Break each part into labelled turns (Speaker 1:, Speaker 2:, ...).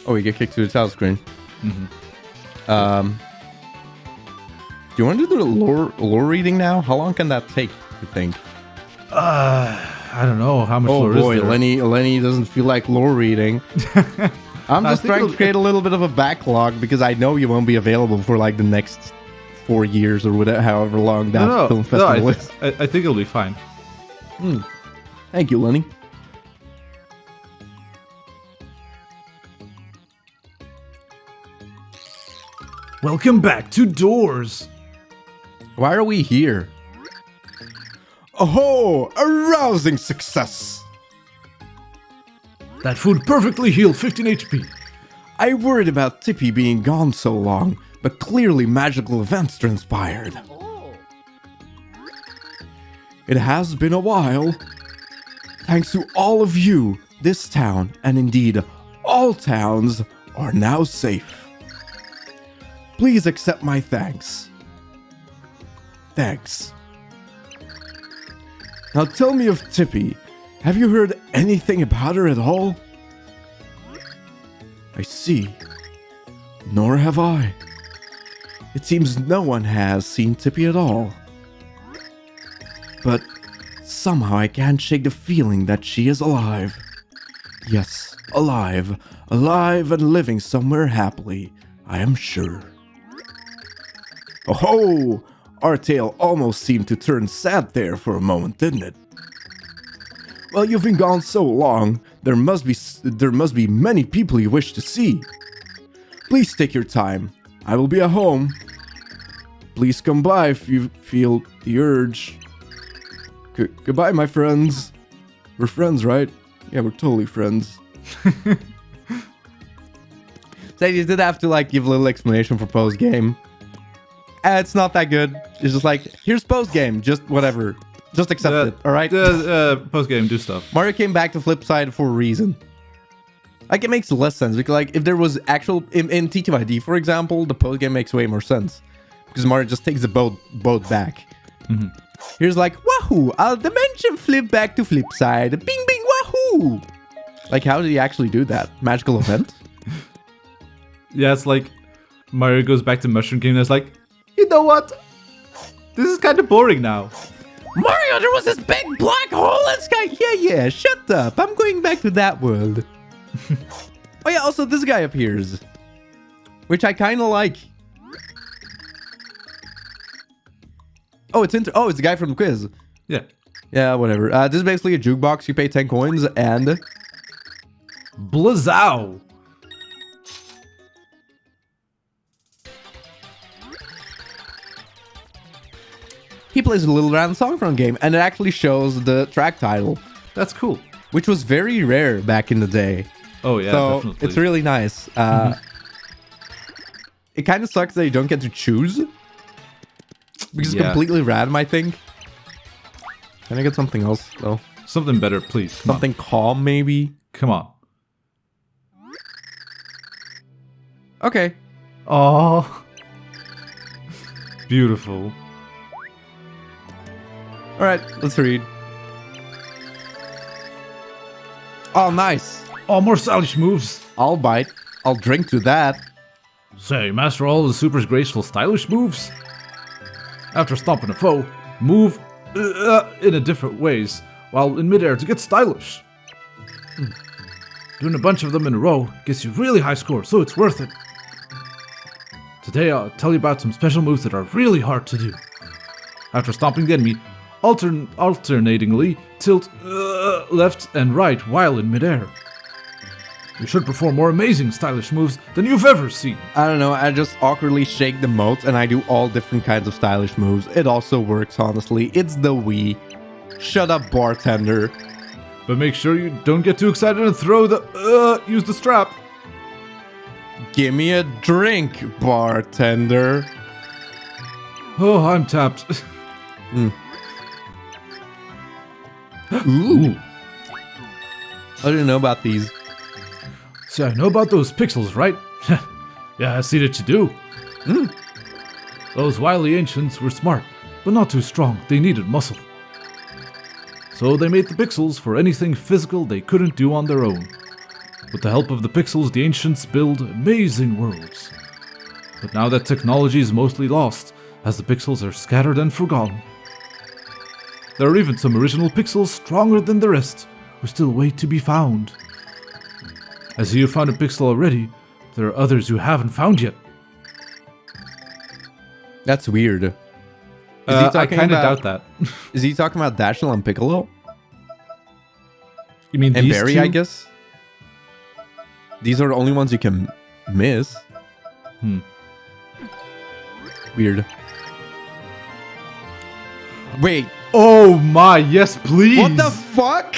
Speaker 1: Oh, you get kicked to the title screen.
Speaker 2: Mm-hmm.
Speaker 1: Do you want to do the lore reading now? How long can that take, you think?
Speaker 2: I don't know how much lore is there.
Speaker 1: Lenny doesn't feel like lore reading. I'm just trying to create a little bit of a backlog because I know you won't be available for like the next 4 years or whatever, however long that film festival is.
Speaker 2: I think it'll be fine.
Speaker 1: Thank you, Lenny.
Speaker 2: Welcome back to Doors.
Speaker 1: Why are we here? Oh, a rousing success!
Speaker 2: That food perfectly healed 15 HP.
Speaker 1: I worried about Tippy being gone so long, but clearly magical events transpired. It has been a while. Thanks to all of you, this town, and indeed all towns, are now safe. Please accept my thanks. Thanks. Now tell me of Tippy. Have you heard anything about her at all? I see. Nor have I. It seems no one has seen Tippy at all. But somehow I can't shake the feeling that she is alive. Yes, alive. Alive and living somewhere happily, I am sure. Oh-ho! Our tale almost seemed to turn sad there for a moment, didn't it? Well, you've been gone so long, there must be many people you wish to see. Please take your time. I will be at home. Please come by if you feel the urge. Goodbye, my friends. We're friends, right? Yeah, we're totally friends. So you did have to like give a little explanation for post game. It's not that good. It's just like, here's post game, just whatever. Just accept it, alright?
Speaker 2: Post game, do stuff.
Speaker 1: Mario came back to Flipside for a reason. Like, it makes less sense, because like, if there was actual, in TTYD, for example, the post game makes way more sense. Because Mario just takes the boat back.
Speaker 2: Mm-hmm.
Speaker 1: Here's like, wahoo, I'll dimension flip back to Flipside. Bing, bing, wahoo! Like, how did he actually do that? Magical event?
Speaker 2: Yeah, it's like, Mario goes back to Mushroom Kingdom and it's like, you know what? This is kind of boring now.
Speaker 1: Mario, there was this big black hole in sky. Yeah, shut up. I'm going back to that world. Oh yeah, also this guy appears. Which I kind of like. Oh, it's the guy from the quiz.
Speaker 2: Yeah.
Speaker 1: Yeah, whatever. This is basically a jukebox. You pay 10 coins and...
Speaker 2: Blazow!
Speaker 1: He plays a little random song from the game, and it actually shows the track title.
Speaker 2: That's cool.
Speaker 1: Which was very rare back in the day.
Speaker 2: Oh yeah,
Speaker 1: so
Speaker 2: definitely.
Speaker 1: It's really nice. It kind of sucks that you don't get to choose. Because it's completely random, I think. Can I get something else, though?
Speaker 2: Something better, please.
Speaker 1: Something calm, maybe?
Speaker 2: Come on.
Speaker 1: Okay.
Speaker 2: Oh, beautiful.
Speaker 1: Alright, let's read. Oh, nice.
Speaker 2: Oh, more stylish moves.
Speaker 1: I'll bite. I'll drink to that.
Speaker 2: Say, master all the super's graceful stylish moves. After stomping a foe, move in a different ways while in midair to get stylish. Doing a bunch of them in a row gets you really high scores, so it's worth it. Today I'll tell you about some special moves that are really hard to do. After stomping the enemy, alternatingly tilt left and right while in midair. You should perform more amazing stylish moves than you've ever seen.
Speaker 1: I don't know, I just awkwardly shake the moat and I do all different kinds of stylish moves. It also works, honestly. It's the Wii. Shut up, bartender.
Speaker 2: But make sure you don't get too excited and throw the use the strap.
Speaker 1: Give me a drink, bartender.
Speaker 2: Oh, I'm tapped.
Speaker 1: Ooh. I didn't know about these.
Speaker 2: See, I know about those pixels, right? Yeah, I see that you do. Those wily ancients were smart, but not too strong. They needed muscle. So they made the pixels for anything physical they couldn't do on their own. With the help of the pixels, the ancients build amazing worlds. But now that technology is mostly lost, as the pixels are scattered and forgotten. There are even some original pixels stronger than the rest, who still wait to be found. As you have found a pixel already, there are others you haven't found yet.
Speaker 1: That's weird.
Speaker 2: I kind of doubt that.
Speaker 1: Is he talking about Dashiell and Piccolo?
Speaker 2: You mean
Speaker 1: And
Speaker 2: these
Speaker 1: Barry,
Speaker 2: two?
Speaker 1: I guess? These are the only ones you can miss. Weird. Wait.
Speaker 2: Oh my, yes please!
Speaker 1: What the fuck?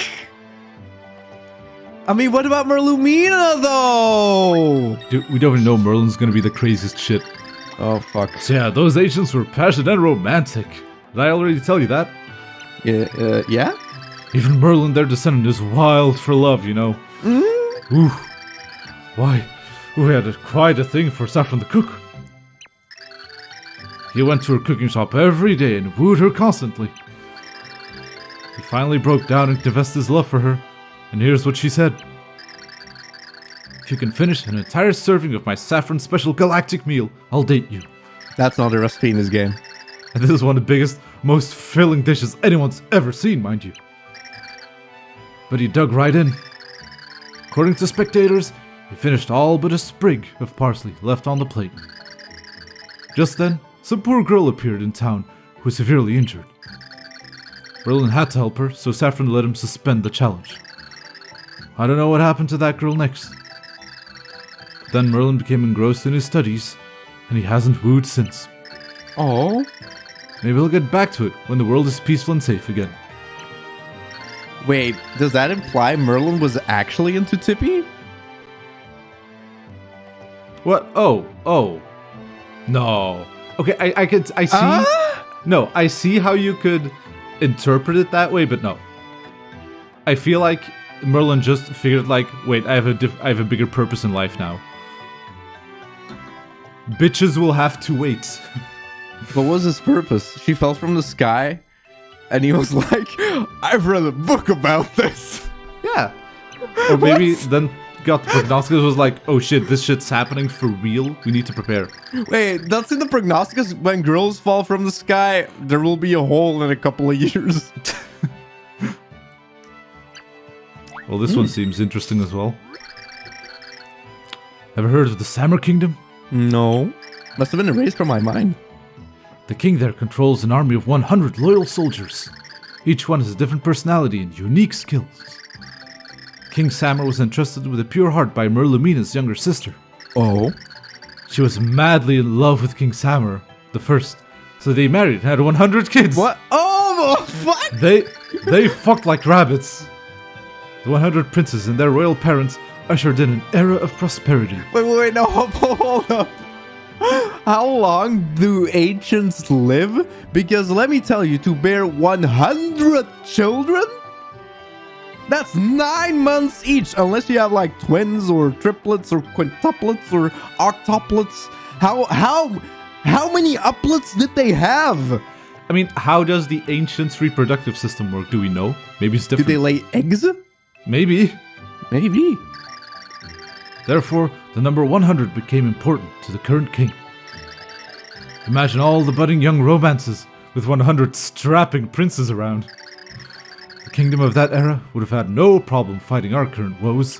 Speaker 1: I mean, what about Merlumina, though?
Speaker 2: Dude, we don't even know Merlin's gonna be the craziest shit.
Speaker 1: Oh, fuck.
Speaker 2: So yeah, those ancients were passionate and romantic. Did I already tell you that?
Speaker 1: Yeah?
Speaker 2: Even Merlin, their descendant, is wild for love, you know. Ooh. Why, we had quite a thing for Saffron the cook. He went to her cooking shop every day and wooed her constantly. He finally broke down and confessed his love for her, and here's what she said. If you can finish an entire serving of my saffron special galactic meal, I'll date you.
Speaker 1: That's not a recipe in this game.
Speaker 2: And this is one of the biggest, most filling dishes anyone's ever seen, mind you. But he dug right in. According to spectators, he finished all but a sprig of parsley left on the plate. Just then, some poor girl appeared in town who was severely injured. Merlin had to help her, so Saffron let him suspend the challenge. I don't know what happened to that girl next. But then Merlin became engrossed in his studies, and he hasn't wooed since.
Speaker 1: Oh.
Speaker 2: Maybe he'll get back to it when the world is peaceful and safe again.
Speaker 1: Wait, does that imply Merlin was actually into Tippy?
Speaker 2: What? Oh. No. Okay, I see. No, I see how you could interpret it that way, but no. I feel like Merlin just figured like, wait, I have a bigger purpose in life now. Bitches will have to wait.
Speaker 1: What was his purpose? She fell from the sky, and he was like, I've read a book about this.
Speaker 2: Yeah. Or maybe then got the prognosticus was like, oh shit, this shit's happening for real. We need to prepare.
Speaker 1: Wait, that's in the prognosticus? When girls fall from the sky, there will be a hole in a couple of years.
Speaker 2: Well, this one seems interesting as well. Ever heard of the Samur Kingdom?
Speaker 1: No. Must have been erased from my mind.
Speaker 2: The king there controls an army of 100 loyal soldiers. Each one has a different personality and unique skills. King Samur was entrusted with a pure heart by Merlumina's younger sister.
Speaker 1: Oh?
Speaker 2: She was madly in love with King Samur, the first, so they married and had 100 kids.
Speaker 1: What? Oh, what?
Speaker 2: They fucked like rabbits. The 100 princes and their royal parents ushered in an era of prosperity.
Speaker 1: Wait, no, hold up. How long do ancients live? Because let me tell you, to bear 100 children? That's 9 months each, unless you have like twins or triplets or quintuplets or octuplets. How many uplets did they have?
Speaker 2: I mean, how does the ancients' reproductive system work? Do we know? Maybe it's
Speaker 1: Did
Speaker 2: different.
Speaker 1: they lay eggs?
Speaker 2: Maybe.
Speaker 1: Maybe.
Speaker 2: Therefore, the number 100 became important to the current king. Imagine all the budding young romances with 100 strapping princes around. The kingdom of that era would have had no problem fighting our current woes.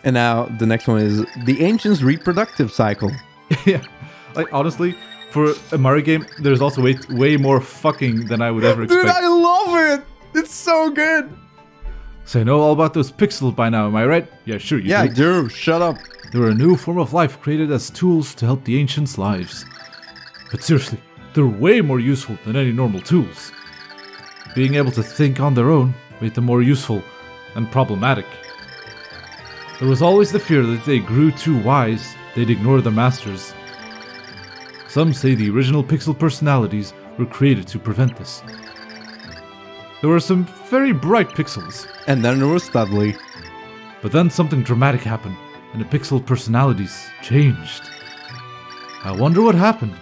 Speaker 1: And now the next one is the ancients' reproductive cycle.
Speaker 2: Yeah, like honestly, for a Mario game, there's also way more fucking than I would ever expect.
Speaker 1: Dude, I love it! It's so good!
Speaker 2: So I know all about those pixels by now, am I right? Yeah, sure you
Speaker 1: Yeah, I
Speaker 2: do.
Speaker 1: do. Shut up.
Speaker 2: They were a new form of life created as tools to help the ancients' lives. But seriously, they're way more useful than any normal tools. Being able to think on their own made them more useful and problematic. There was always the fear that if they grew too wise, they'd ignore their masters. Some say the original pixel personalities were created to prevent this. There were some very bright pixels,
Speaker 1: And then there was Studley.
Speaker 2: but then something dramatic happened, and the pixel personalities changed. I wonder what happened.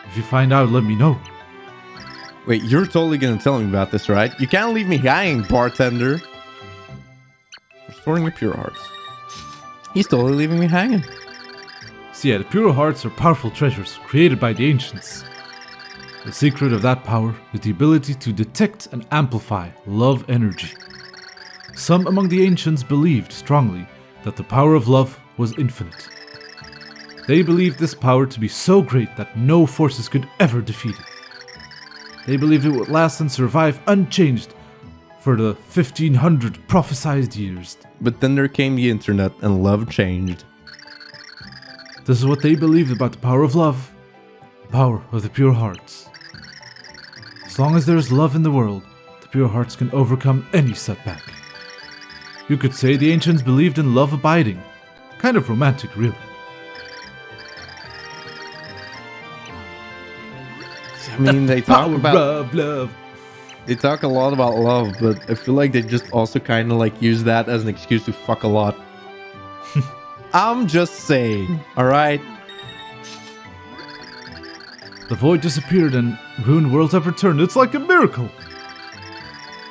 Speaker 2: If you find out, let me know.
Speaker 1: Wait, you're totally gonna tell me about this, right? You can't leave me hanging, bartender. Restoring the pure hearts. He's totally leaving me hanging.
Speaker 2: So yeah, the pure hearts are powerful treasures created by the ancients. The secret of that power is the ability to detect and amplify love energy. Some among the ancients believed strongly that the power of love was infinite. They believed this power to be so great that no forces could ever defeat it. They believed it would last and survive unchanged for the 1500 prophesied years.
Speaker 1: But then there came the internet and love changed.
Speaker 2: This is what they believed about the power of love, the power of the pure hearts. As long as there is love in the world, the pure hearts can overcome any setback. You could say the ancients believed in love abiding. Kind of romantic, really.
Speaker 1: I mean, they talk about
Speaker 2: love.
Speaker 1: They talk a lot about love, but I feel like they just also kind of like use that as an excuse to fuck a lot. I'm just saying, all right.
Speaker 2: The void disappeared and ruined worlds have returned. It's like a miracle.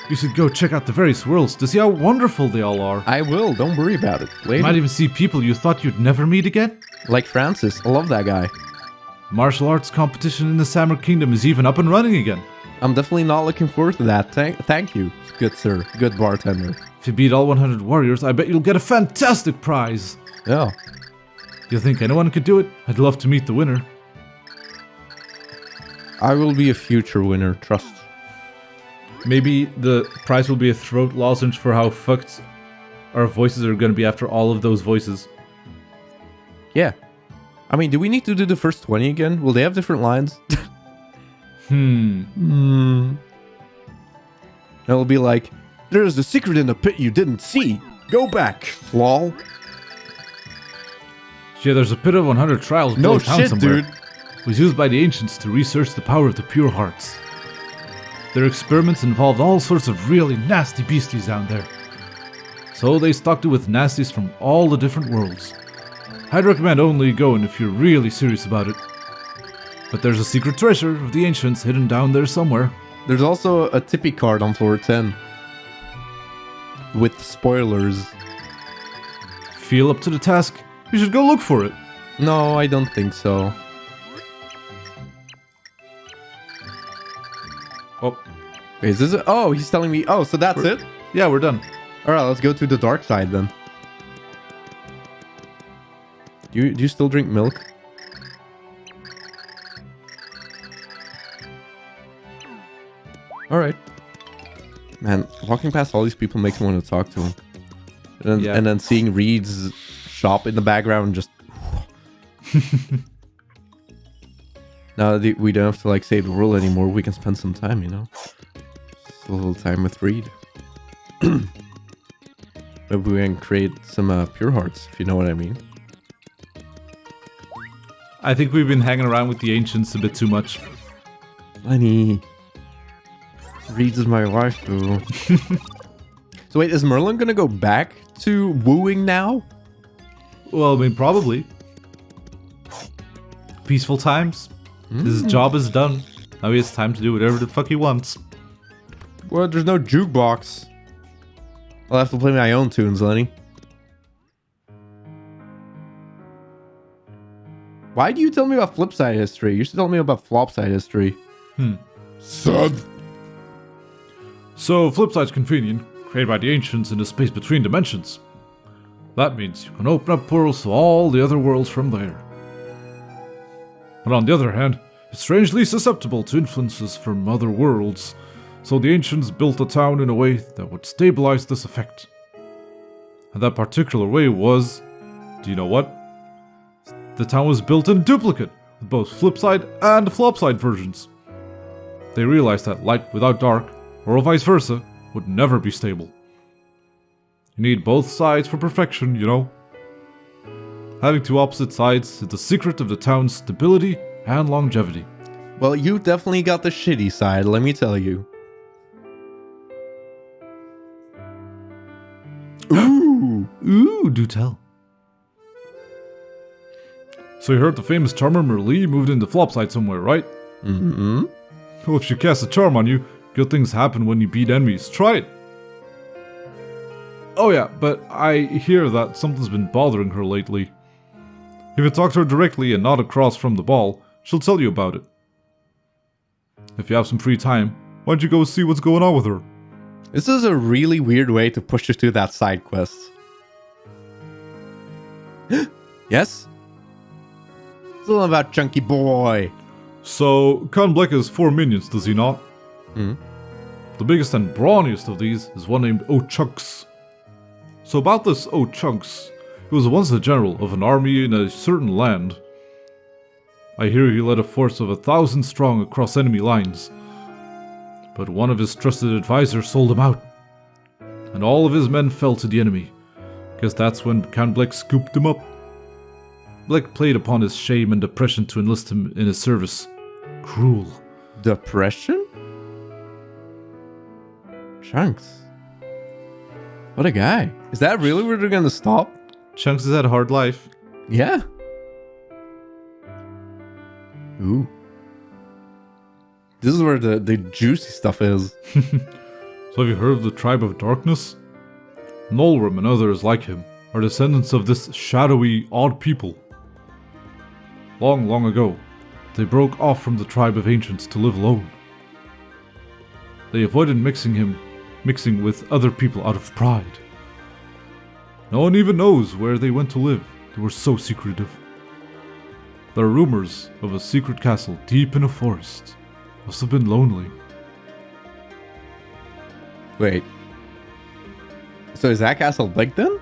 Speaker 2: You should go check out the various worlds to see how wonderful they all are.
Speaker 1: I will. Don't worry about it.
Speaker 2: You
Speaker 1: Later.
Speaker 2: might even see people you thought you'd never meet again.
Speaker 1: Like Francis. I love that guy.
Speaker 2: Martial arts competition in the Samur Kingdom is even up and running again.
Speaker 1: I'm definitely not looking forward to that. Thank you, good sir. Good bartender.
Speaker 2: If you beat all 100 warriors, I bet you'll get a fantastic prize.
Speaker 1: Yeah.
Speaker 2: Do you think anyone could do it? I'd love to meet the winner.
Speaker 1: I will be a future winner, trust.
Speaker 2: Maybe the prize will be a throat lozenge for how fucked our voices are going to be after all of those voices.
Speaker 1: Yeah. I mean, do we need to do the first 20 again? Will they have different lines? It'll be like, there's a secret in the pit you didn't see. Go back, lol.
Speaker 2: Yeah, there's a pit of 100 trials
Speaker 1: No
Speaker 2: below town
Speaker 1: shit,
Speaker 2: somewhere.
Speaker 1: dude.
Speaker 2: It was used by the ancients to research the power of the pure hearts. Their experiments involved all sorts of really nasty beasties down there. So they stocked it with nasties from all the different worlds. I'd recommend only going if you're really serious about it. But there's a secret treasure of the ancients hidden down there somewhere.
Speaker 1: There's also a Tippy card on floor 10. With spoilers.
Speaker 2: Feel up to the task? You should go look for it.
Speaker 1: No, I don't think so.
Speaker 2: Oh,
Speaker 1: Wait, is this it? Oh, he's telling me. Oh, so that's it?
Speaker 2: yeah, we're done.
Speaker 1: Alright, let's go to the dark side then. Do you still drink milk? Alright. Man, walking past all these people makes me want to talk to them. And then seeing Reed's shop in the background just... Now that we don't have to like save the world anymore, we can spend some time, you know? Just a little time with Reed. Maybe we can create some pure hearts, if you know what I mean.
Speaker 2: I think we've been hanging around with the ancients a bit too much.
Speaker 1: Lenny. Reed is my wife, though. So wait, is Merlin gonna go back to wooing now?
Speaker 2: Well, I mean, probably. Peaceful times. His job is done. Now he has time to do whatever the fuck he wants.
Speaker 1: Well, there's no jukebox. I'll have to play my own tunes, Lenny. Why do you tell me about Flipside history? You should tell me about flopside history. Son.
Speaker 2: So, Flipside's convenient, created by the ancients in the space between dimensions. That means you can open up portals to all the other worlds from there. But on the other hand, it's strangely susceptible to influences from other worlds, so the ancients built a town in a way that would stabilize this effect. And that particular way was... do you know what? The town was built in duplicate, with both Flipside and flopside versions. They realized that light without dark, or vice versa, would never be stable. You need both sides for perfection, you know? Having two opposite sides is the secret of the town's stability and longevity.
Speaker 1: Well, you definitely got the shitty side, let me tell you. Ooh!
Speaker 2: Ooh, do tell. So you heard the famous charmer Merlin moved into Flopside somewhere, right?
Speaker 1: Mm-hmm.
Speaker 2: Well, if she casts a charm on you, good things happen when you beat enemies. Try it. Oh yeah, but I hear that something's been bothering her lately. If you talk to her directly and not across from the ball, she'll tell you about it. If you have some free time, why don't you go see what's going on with her?
Speaker 1: This is a really weird way to push you to that side quest. Yes? Something about Chunky Boy.
Speaker 2: So, Count Bleck has 4 minions, does he not?
Speaker 1: Hmm.
Speaker 2: The biggest and brawniest of these is one named O'Chunks. So about this O'Chunks, he was once the general of an army in a certain land. I hear he led a force of 1,000 strong across enemy lines. But one of his trusted advisors sold him out. And all of his men fell to the enemy. Guess that's when Count Bleck scooped him up. Bleck played upon his shame and depression to enlist him in his service. Cruel.
Speaker 1: Depression? Chunks. What a guy. Is that really where they're gonna stop?
Speaker 2: Chunks has had a hard life.
Speaker 1: Yeah. Ooh. This is where the juicy stuff is.
Speaker 2: So have you heard of the Tribe of Darkness? Nolrim and others like him are descendants of this shadowy, odd people. Long, long ago, they broke off from the tribe of ancients to live alone. They avoided mixing with other people out of pride. No one even knows where they went to live. They were so secretive. There are rumors of a secret castle deep in a forest. Must have been lonely.
Speaker 1: Wait. So is that castle big then?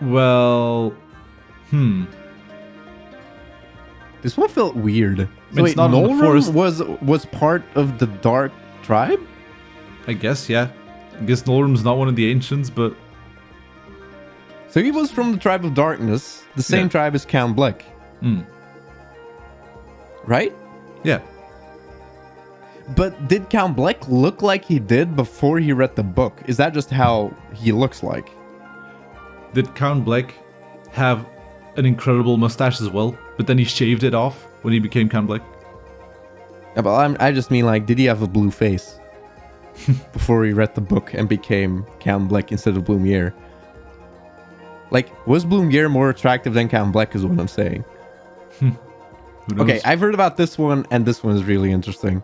Speaker 2: Well,
Speaker 1: This one felt weird. So
Speaker 2: It's
Speaker 1: wait,
Speaker 2: not in the forest.
Speaker 1: Nolrim was part of the Dark Tribe?
Speaker 2: I guess, yeah. I guess Nolrim's not one of the ancients, but
Speaker 1: So he was from the Tribe of Darkness, the same
Speaker 2: Yeah.
Speaker 1: tribe as Count Bleck. Right?
Speaker 2: yeah.
Speaker 1: But did Count Bleck look like he did before he read the book? Is that just how he looks like?
Speaker 2: Did Count Bleck have an incredible mustache as well, but then he shaved it off when he became Count Bleck?
Speaker 1: Yeah, but I just mean like, did he have a blue face before he read the book and became Count Bleck instead of Blumiere? Like, was Blumiere more attractive than Count Bleck is what I'm saying.
Speaker 2: Who knows?
Speaker 1: Okay, I've heard about this one, and this one is really interesting.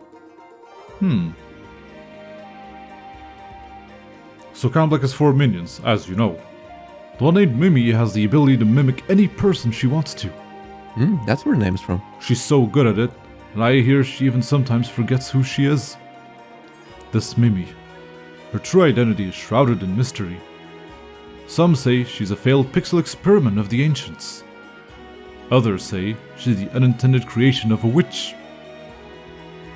Speaker 2: So Count Bleck has 4 minions, as you know. The one named Mimi has the ability to mimic any person she wants to.
Speaker 1: That's where her name's from.
Speaker 2: She's so good at it, and I hear she even sometimes forgets who she is. This Mimi. Her true identity is shrouded in mystery. Some say she's a failed pixel experiment of the ancients. Others say she's the unintended creation of a witch.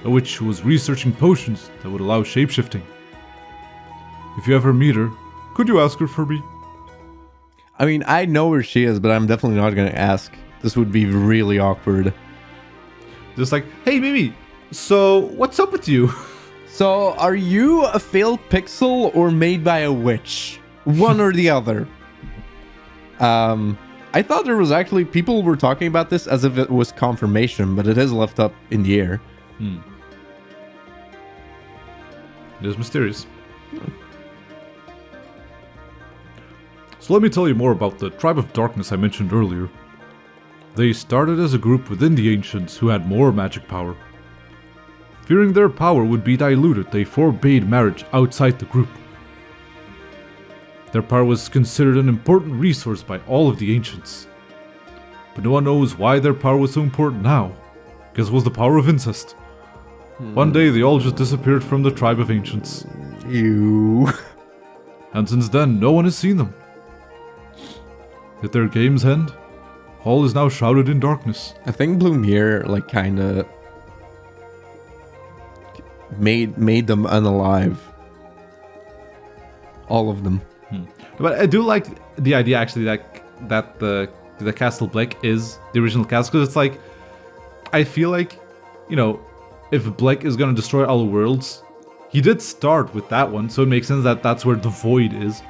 Speaker 2: A witch who was researching potions that would allow shapeshifting. If you ever meet her, could you ask her for me?
Speaker 1: I mean, I know where she is, but I'm definitely not going to ask. This would be really awkward.
Speaker 2: Just like, hey Mimi, so what's up with you?
Speaker 1: So, are you a failed pixel or made by a witch? One or the other. I thought there was actually people were talking about this as if it was confirmation, but it is left up in the air.
Speaker 2: It is mysterious. So let me tell you more about the Tribe of Darkness I mentioned earlier. They started as a group within the Ancients who had more magic power. Fearing their power would be diluted, they forbade marriage outside the group. Their power was considered an important resource by all of the Ancients. But no one knows why their power was so important now. Guess it was the power of incest. One day they all just disappeared from the Tribe of Ancients.
Speaker 1: Ew.
Speaker 2: And since then, no one has seen them. At their game's end, all is now shrouded in darkness.
Speaker 1: I think Blumiere, like, kind of made them unalive. All of them.
Speaker 2: But I do like the idea, actually, that the Castle Bleck is the original castle, because it's like, I feel like, you know, if Bleck is going to destroy all the worlds, he did start with that one, so it makes sense that that's where the void is.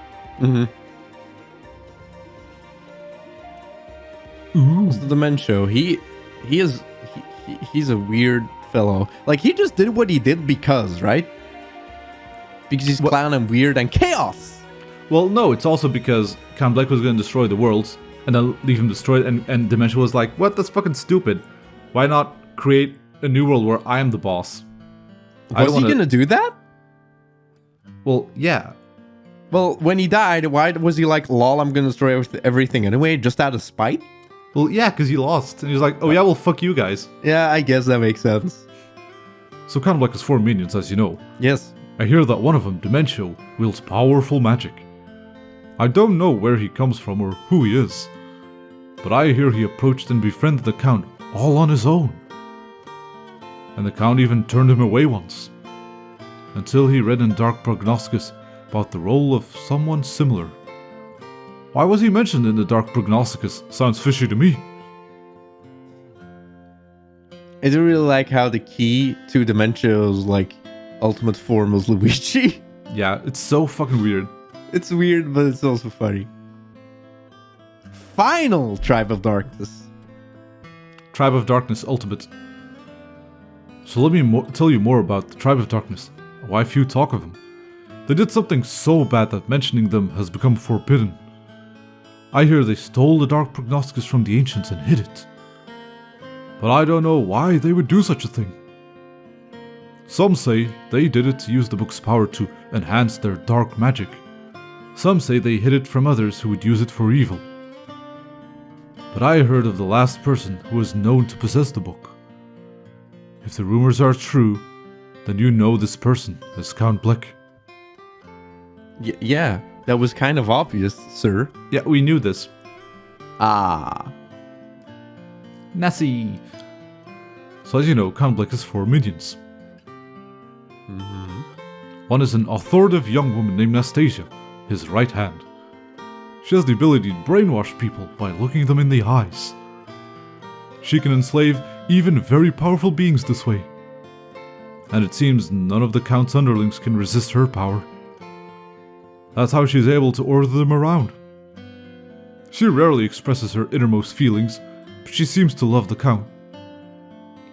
Speaker 1: Ooh. It's the Dimentio. he's a weird fellow. Like, he just did what he did because, right? Because he's clown and weird and chaos.
Speaker 2: Well, no, it's also because Count Bleck was going to destroy the worlds and then leave him destroyed, and Dimentio was like, what? That's fucking stupid. Why not create a new world where I am the boss?
Speaker 1: Was he going to do that?
Speaker 2: Well, yeah.
Speaker 1: Well, when he died, why was he like, lol, I'm going to destroy everything anyway, just out of spite?
Speaker 2: Well, yeah, because he lost. And he was like, oh yeah, well, fuck you guys.
Speaker 1: Yeah, I guess that makes sense.
Speaker 2: So Count Bleck has 4 minions, as you know.
Speaker 1: Yes.
Speaker 2: I hear that one of them, Dimentio, wields powerful magic. I don't know where he comes from or who he is, but I hear he approached and befriended the Count all on his own. And the Count even turned him away once, until he read in Dark Prognosticus about the role of someone similar. Why was he mentioned in the Dark Prognosticus? Sounds fishy to me.
Speaker 1: I do really like how the key to Dimentio's like ultimate form was Luigi.
Speaker 2: Yeah, it's so fucking weird.
Speaker 1: It's weird, but it's also funny. Final Tribe of Darkness.
Speaker 2: Tribe of Darkness Ultimate. So let me tell you more about the Tribe of Darkness, why few talk of them. They did something so bad that mentioning them has become forbidden. I hear they stole the Dark Prognosticus from the ancients and hid it. But I don't know why they would do such a thing. Some say they did it to use the book's power to enhance their dark magic. Some say they hid it from others who would use it for evil. But I heard of the last person who was known to possess the book. If the rumors are true, then you know this person as Count Bleck.
Speaker 1: Yeah, that was kind of obvious, sir.
Speaker 2: Yeah, we knew this.
Speaker 1: Ah.
Speaker 2: Nessie. So as you know, Count Bleck has 4 minions. One is an authoritative young woman named Nastasia, his right hand. She has the ability to brainwash people by looking them in the eyes. She can enslave even very powerful beings this way. And it seems none of the Count's underlings can resist her power. That's how she's able to order them around. She rarely expresses her innermost feelings, but she seems to love the Count.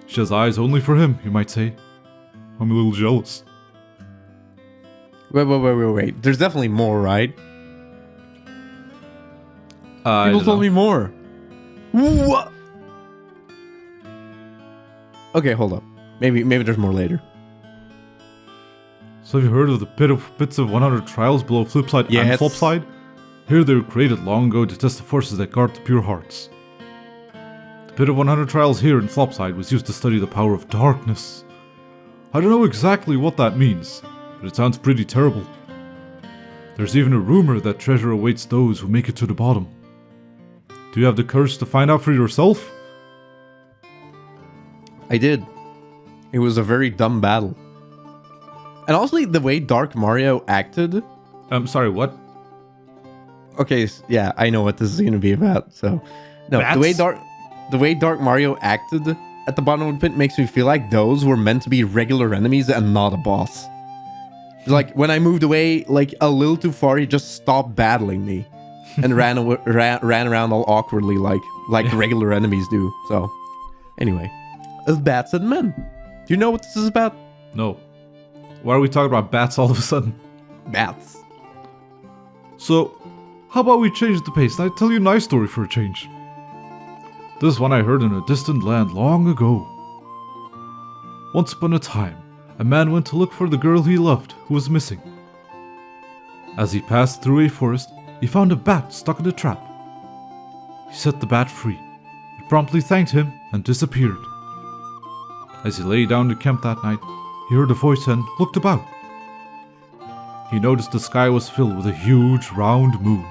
Speaker 2: She has eyes only for him, you might say. I'm a little jealous.
Speaker 1: Wait. There's definitely more, right? People told me more. What? Okay, hold up. Maybe there's more later.
Speaker 2: So have you heard of the pits of 100 trials below Flipside and Flopside? Here they were created long ago to test the forces that guard the pure hearts. The pit of 100 trials here in Flopside was used to study the power of darkness. I don't know exactly what that means, but it sounds pretty terrible. There's even a rumor that treasure awaits those who make it to the bottom. Do you have the courage to find out for yourself?
Speaker 1: I did. It was a very dumb battle. And also the way Dark Mario acted.
Speaker 2: Sorry, what?
Speaker 1: Okay, yeah, I know what this is going to be about. So, no,
Speaker 2: Bats?
Speaker 1: the way Dark Mario acted at the bottom of the pit makes me feel like those were meant to be regular enemies and not a boss. Like when I moved away like a little too far, he just stopped battling me and ran around all awkwardly like regular enemies do. So, anyway, of bats and men. Do you know what this is about?
Speaker 2: No. Why are we talking about bats all of a sudden?
Speaker 1: Bats.
Speaker 2: So, how about we change the pace and I tell you a nice story for a change. This one I heard in a distant land long ago. Once upon a time, a man went to look for the girl he loved who was missing. As he passed through a forest, he found a bat stuck in a trap. He set the bat free. It promptly thanked him and disappeared. As he lay down to camp that night, he heard a voice and looked about. He noticed the sky was filled with a huge round moon.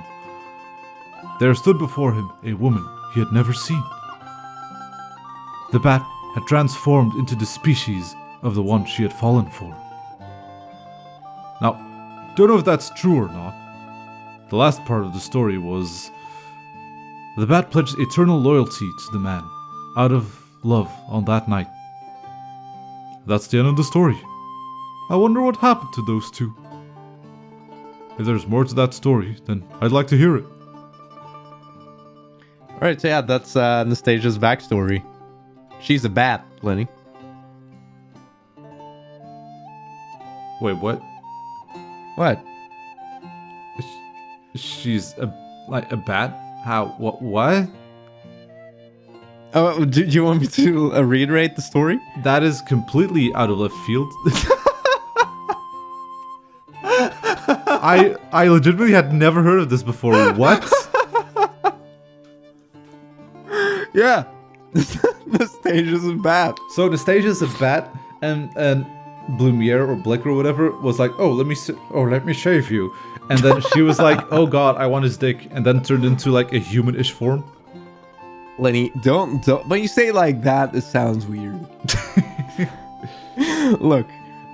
Speaker 2: There stood before him a woman he had never seen. The bat had transformed into the species of the one she had fallen for. Now, don't know if that's true or not. The last part of the story was the bat pledged eternal loyalty to the man out of love on that night. That's the end of the story. I wonder what happened to those two. If there's more to that story, then I'd like to hear it.
Speaker 1: Alright, so yeah, that's Nastasia's backstory. She's a bat, Lenny.
Speaker 2: Wait, what?
Speaker 1: What?
Speaker 2: She's a bat? How? What?
Speaker 1: Oh, do you want me to reiterate the story?
Speaker 2: That is completely out of left field. I legitimately had never heard of this before. What?
Speaker 1: Yeah. Nastasia's a bat.
Speaker 2: So Nastasia's a bat, and Blumiere or Bleck or whatever was like, oh, let me shave you. And then she was like, oh god, I want his dick, and then turned into like a human-ish form.
Speaker 1: Lenny, don't. When you say it like that, it sounds weird. Look,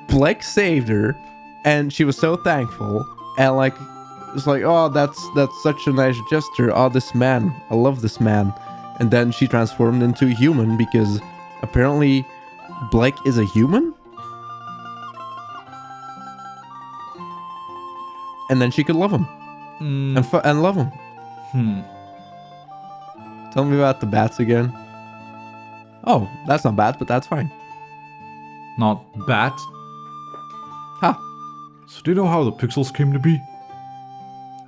Speaker 1: Bleck saved her, and she was so thankful, and like, it's like, oh, that's such a nice gesture. Oh, this man, I love this man. And then she transformed into a human because apparently Bleck is a human? And then she could love him. And love him. Tell me about the bats again. Oh, that's not bad, but that's fine.
Speaker 2: Not bat?
Speaker 1: Ha.
Speaker 2: So do you know how the pixels came to be?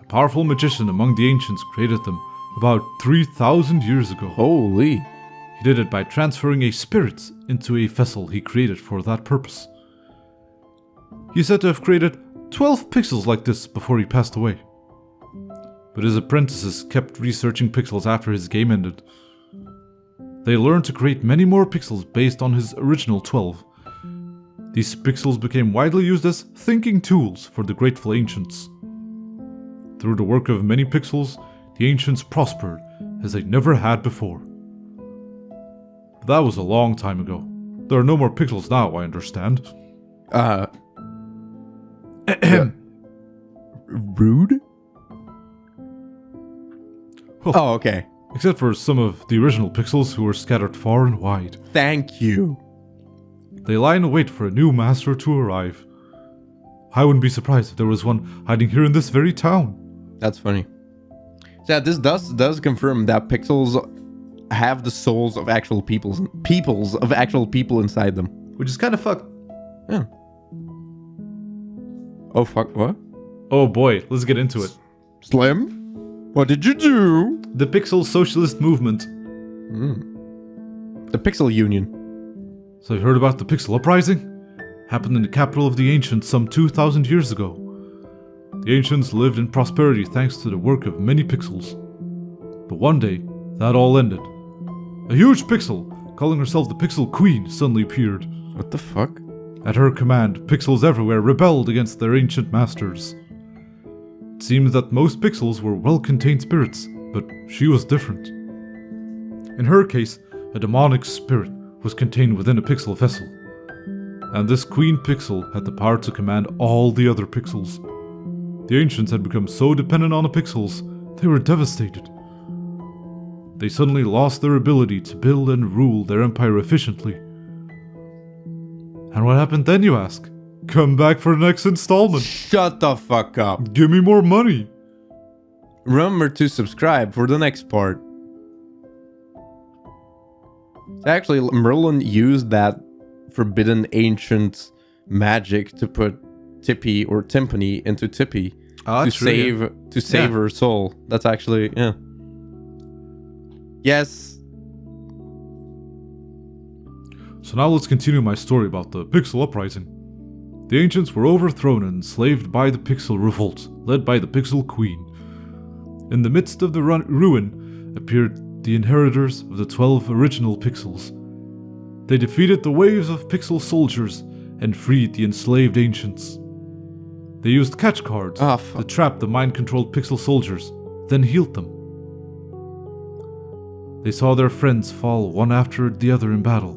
Speaker 2: A powerful magician among the ancients created them about 3,000 years ago.
Speaker 1: Holy.
Speaker 2: He did it by transferring a spirit into a vessel he created for that purpose. He is said to have created 12 pixels like this before he passed away. But his apprentices kept researching pixels after his game ended. They learned to create many more pixels based on his original 12. These pixels became widely used as thinking tools for the grateful ancients. Through the work of many pixels, the ancients prospered as they never had before. But that was a long time ago. There are no more pixels now, I understand.
Speaker 1: Rude?
Speaker 2: Well,
Speaker 1: oh, okay.
Speaker 2: Except for some of the original pixels who were scattered far and wide.
Speaker 1: Thank you.
Speaker 2: They lie in wait for a new master to arrive. I wouldn't be surprised if there was one hiding here in this very town.
Speaker 1: That's funny. So yeah, this does confirm that pixels have the souls of actual peoples of actual people inside them.
Speaker 2: Which is kind of fucked.
Speaker 1: Yeah. Oh fuck, what?
Speaker 2: Oh boy, let's get into it.
Speaker 1: Slim? What did you do?
Speaker 2: The Pixel Socialist Movement.
Speaker 1: The Pixel Union.
Speaker 2: So you heard about the Pixel Uprising? Happened in the capital of the ancients some 2,000 years ago. The ancients lived in prosperity thanks to the work of many pixels. But one day, that all ended. A huge pixel, calling herself the Pixel Queen, suddenly appeared.
Speaker 1: What the fuck?
Speaker 2: At her command, pixels everywhere rebelled against their ancient masters. It seems that most pixels were well-contained spirits, but she was different. In her case, a demonic spirit was contained within a pixel vessel. And this Queen Pixel had the power to command all the other pixels. The ancients had become so dependent on the pixels, they were devastated. They suddenly lost their ability to build and rule their empire efficiently. And what happened then, you ask? Come back for the next installment.
Speaker 1: Shut the fuck up.
Speaker 2: Give me more money.
Speaker 1: Remember to subscribe for the next part. Actually, Merlin used that forbidden ancient magic to put Tippy or Timpani into Tippy to save her soul. That's actually, yeah. Yes.
Speaker 2: So now let's continue my story about the Pixel Uprising. The ancients were overthrown and enslaved by the Pixel Revolt, led by the Pixel Queen. In the midst of the ruin appeared the inheritors of the 12 original pixels. They defeated the waves of pixel soldiers and freed the enslaved ancients. They used catch cards to trap the mind-controlled pixel soldiers, then healed them. They saw their friends fall one after the other in battle,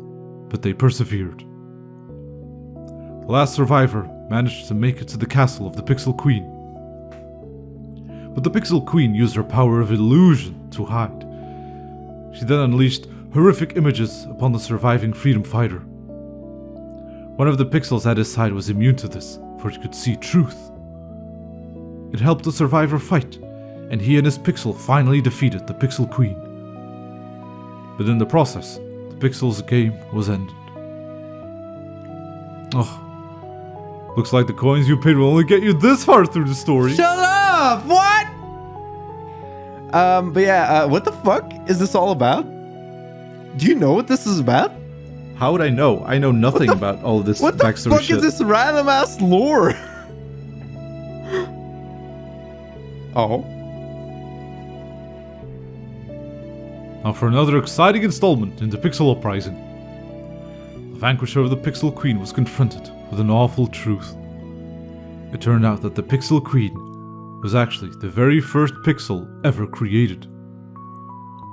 Speaker 2: but they persevered. The last survivor managed to make it to the castle of the Pixel Queen. But the Pixel Queen used her power of illusion to hide. She then unleashed horrific images upon the surviving freedom fighter. One of the pixels at his side was immune to this, for he could see truth. It helped the survivor fight, and he and his pixel finally defeated the Pixel Queen. But in the process, the Pixels game was ended. Oh, looks like the coins you paid will only get you this far through the story.
Speaker 1: Shut up! What? But yeah, what the fuck is this all about? Do you know what this is about?
Speaker 2: How would I know? I know nothing about all of this
Speaker 1: What the
Speaker 2: backstory
Speaker 1: fuck
Speaker 2: shit.
Speaker 1: is this random ass lore? Oh.
Speaker 2: Now for another exciting installment in the Pixel Uprising. The vanquisher of the Pixel Queen was confronted with an awful truth. It turned out that the Pixel Queen was actually the very first pixel ever created.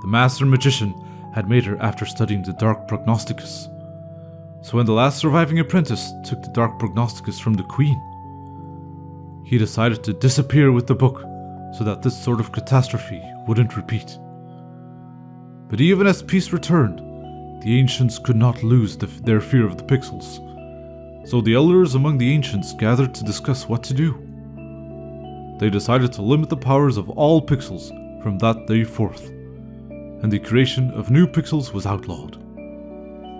Speaker 2: The Master Magician had made her after studying the Dark Prognosticus. So when the last surviving apprentice took the Dark Prognosticus from the Queen, he decided to disappear with the book so that this sort of catastrophe wouldn't repeat. But even as peace returned, the ancients could not lose their fear of the pixels. So the elders among the ancients gathered to discuss what to do. They decided to limit the powers of all pixels from that day forth, and the creation of new pixels was outlawed.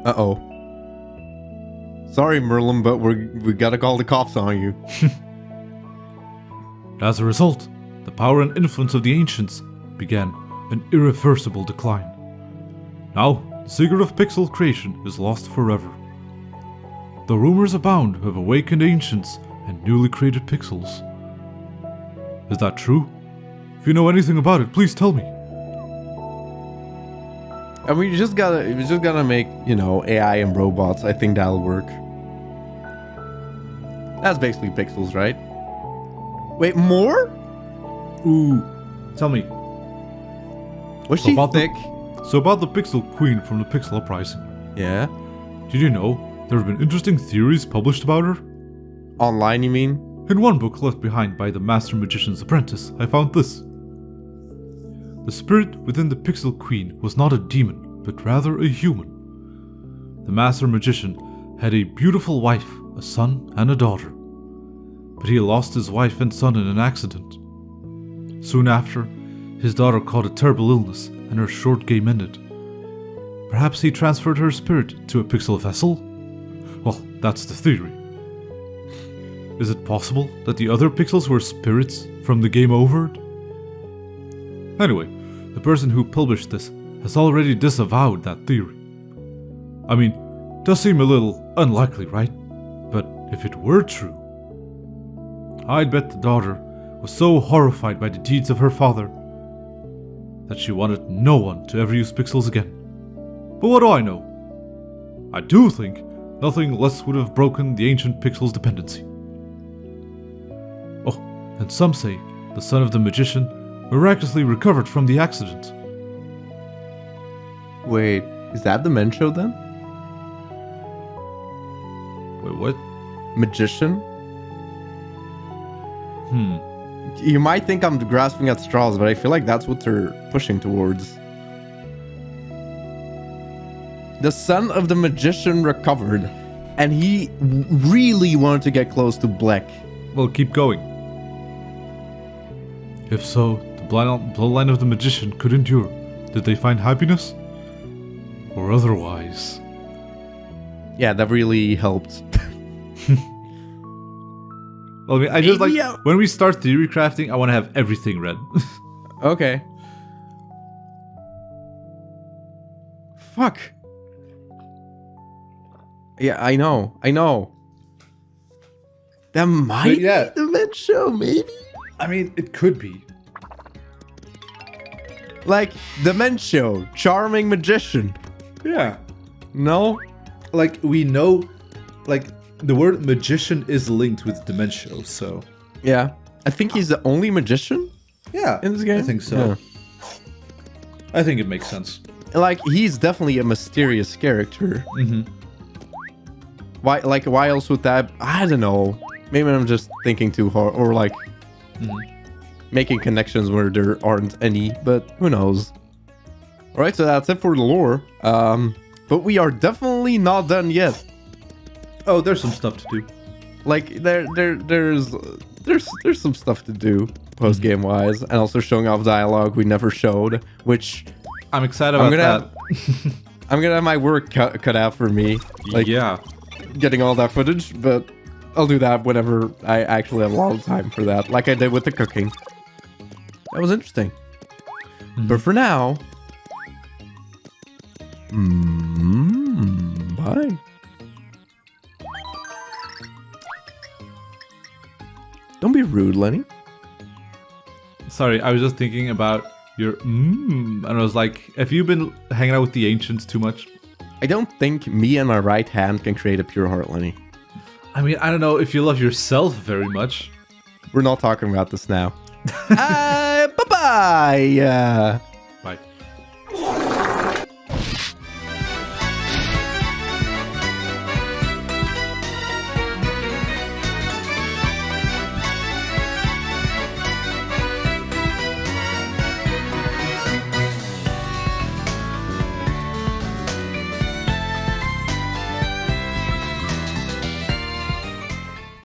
Speaker 1: Uh-oh. Sorry, Merlin, but we gotta call the cops on you.
Speaker 2: As a result, the power and influence of the ancients began an irreversible decline. Now, the secret of pixel creation is lost forever. The rumors abound of awakened ancients and newly created pixels. Is that true? If you know anything about it, please tell me.
Speaker 1: And we just gotta make, AI and robots. I think that'll work. That's basically pixels, right? Wait, more?
Speaker 2: Ooh, tell me.
Speaker 1: Was she
Speaker 2: about
Speaker 1: thick?
Speaker 2: So about the Pixel Queen from the Pixel Uprising.
Speaker 1: Yeah.
Speaker 2: Did you know there have been interesting theories published about her?
Speaker 1: Online, you mean?
Speaker 2: In one book left behind by the Master Magician's apprentice, I found this. The spirit within the Pixel Queen was not a demon, but rather a human. The Master Magician had a beautiful wife, a son, and a daughter. But he lost his wife and son in an accident. Soon after, his daughter caught a terrible illness, and her short game ended. Perhaps he transferred her spirit to a pixel vessel? Well, that's the theory. Is it possible that the other pixels were spirits from the game over? Anyway, the person who published this has already disavowed that theory. I mean, it does seem a little unlikely, right? But if it were true, I'd bet the daughter was so horrified by the deeds of her father that she wanted no one to ever use pixels again. But what do I know? I do think nothing less would have broken the ancient pixels' dependency. Oh, and some say the son of the magician miraculously recovered from the accident.
Speaker 1: Wait, is that Dimentio then?
Speaker 2: Wait, what?
Speaker 1: Magician? You might think I'm grasping at straws, but I feel like that's what they're pushing towards. The son of the magician recovered, and he really wanted to get close to Bleck.
Speaker 2: Well, keep going. If so, the bloodline of the magician could endure. Did they find happiness? Or otherwise?
Speaker 1: Yeah, that really helped.
Speaker 2: Well, I mean, I just
Speaker 1: Maybe,
Speaker 2: when we start theory crafting, I want to have everything read.
Speaker 1: Okay. Fuck. Yeah, I know. That might be Dimentio, maybe?
Speaker 2: I mean, it could be.
Speaker 1: Like, Dimentio, charming magician.
Speaker 2: Yeah.
Speaker 1: No?
Speaker 2: Like, we know, like, the word magician is linked with Dimentio, so...
Speaker 1: Yeah. I think he's the only magician
Speaker 2: Yeah,
Speaker 1: in this game.
Speaker 2: I think so. I think it makes sense.
Speaker 1: Yeah. Like, he's definitely a mysterious character.
Speaker 2: Mm-hmm.
Speaker 1: Why else would that... I don't know. Maybe I'm just thinking too hard, or like... making connections where there aren't any, but who knows. Alright, so that's it for the lore. But we are definitely not done yet.
Speaker 2: Oh, there's some stuff to do.
Speaker 1: Like, there's some stuff to do post-game wise, and also showing off dialogue we never showed, which
Speaker 2: I'm excited about that.
Speaker 1: I'm gonna have my work cut out for me. Like,
Speaker 2: yeah.
Speaker 1: getting all that footage, but I'll do that whenever I actually have a lot of time for that, like I did with the cooking. That was interesting. But for now... bye. Don't be rude, Lenny.
Speaker 2: Sorry, I was just thinking about your and I was like, have you been hanging out with the ancients too much?
Speaker 1: I don't think me and my right hand can create a pure heart, Lenny.
Speaker 2: I mean, I don't know if you love yourself very much.
Speaker 1: We're not talking about this now. Bye-bye!